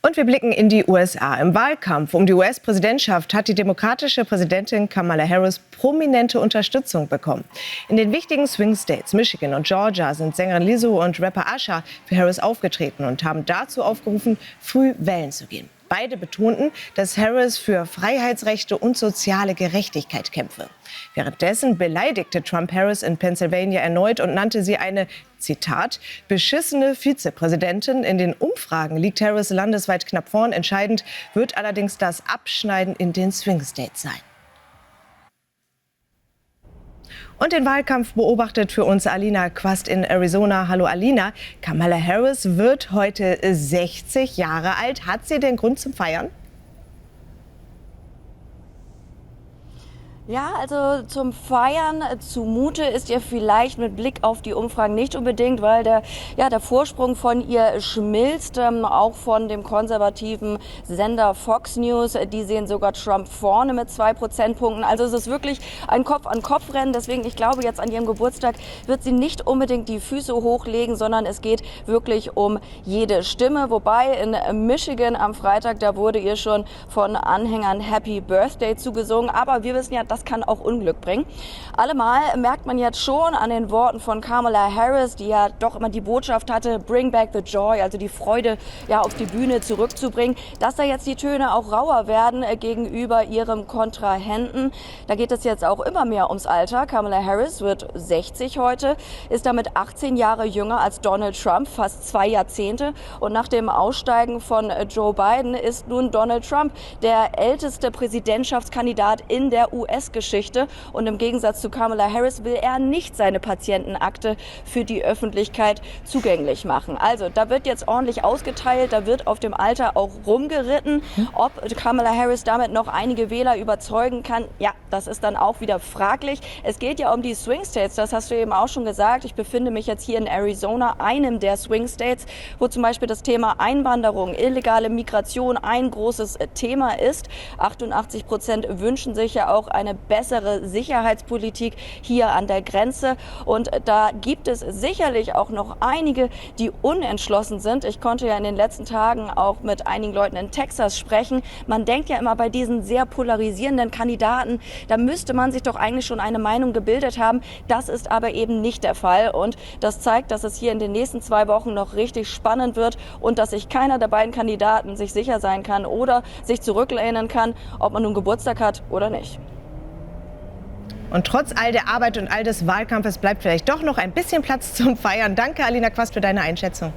Und wir blicken in die USA. Im Wahlkampf um die US-Präsidentschaft hat die demokratische Präsidentin Kamala Harris prominente Unterstützung bekommen. In den wichtigen Swing-States Michigan und Georgia sind Sängerin Lizzo und Rapper Usher für Harris aufgetreten und haben dazu aufgerufen, früh wählen zu gehen. Beide betonten, dass Harris für Freiheitsrechte und soziale Gerechtigkeit kämpfe. Währenddessen beleidigte Trump Harris in Pennsylvania erneut und nannte sie eine, Zitat, beschissene Vizepräsidentin. In den Umfragen liegt Harris landesweit knapp vorn. Entscheidend wird allerdings das Abschneiden in den Swing-States sein. Und den Wahlkampf beobachtet für uns Alina Quast in Arizona. Hallo Alina, Kamala Harris wird heute 60 Jahre alt. Hat sie den Grund zum Feiern? Ja, also zum Feiern zumute ist ihr vielleicht mit Blick auf die Umfragen nicht unbedingt, weil der Vorsprung von ihr schmilzt, auch von dem konservativen Sender Fox News. Die sehen sogar Trump vorne mit 2 Prozentpunkten. Also es ist wirklich ein Kopf-an-Kopf-Rennen. Deswegen, ich glaube, jetzt an ihrem Geburtstag wird sie nicht unbedingt die Füße hochlegen, sondern es geht wirklich um jede Stimme. Wobei in Michigan am Freitag, da wurde ihr schon von Anhängern Happy Birthday zugesungen. Aber wir wissen ja, das kann auch Unglück bringen. Allemal merkt man jetzt schon an den Worten von Kamala Harris, die ja doch immer die Botschaft hatte, bring back the joy, also die Freude ja auf die Bühne zurückzubringen, dass da jetzt die Töne auch rauer werden gegenüber ihrem Kontrahenten. Da geht es jetzt auch immer mehr ums Alter. Kamala Harris wird 60 heute, ist damit 18 Jahre jünger als Donald Trump, fast 2 Jahrzehnte. Und nach dem Aussteigen von Joe Biden ist nun Donald Trump der älteste Präsidentschaftskandidat in der US-Geschichte. Und im Gegensatz zu Kamala Harris will er nicht seine Patientenakte für die Öffentlichkeit zugänglich machen. Also da wird jetzt ordentlich ausgeteilt, da wird auf dem Alter auch rumgeritten. Ob Kamala Harris damit noch einige Wähler überzeugen kann, ja, das ist dann auch wieder fraglich. Es geht ja um die Swing States, das hast du eben auch schon gesagt. Ich befinde mich jetzt hier in Arizona, einem der Swing States, wo zum Beispiel das Thema Einwanderung, illegale Migration ein großes Thema ist. 88% wünschen sich ja auch eine bessere Sicherheitspolitik hier an der Grenze. Und da gibt es sicherlich auch noch einige, die unentschlossen sind. Ich konnte ja in den letzten Tagen auch mit einigen Leuten in Texas sprechen. Man denkt ja immer bei diesen sehr polarisierenden Kandidaten, da müsste man sich doch eigentlich schon eine Meinung gebildet haben. Das ist aber eben nicht der Fall. Und das zeigt, dass es hier in den nächsten 2 Wochen noch richtig spannend wird und dass sich keiner der beiden Kandidaten sich sicher sein kann oder sich zurücklehnen kann, ob man nun Geburtstag hat oder nicht. Und trotz all der Arbeit und all des Wahlkampfes bleibt vielleicht doch noch ein bisschen Platz zum Feiern. Danke, Alina Quast, für deine Einschätzung.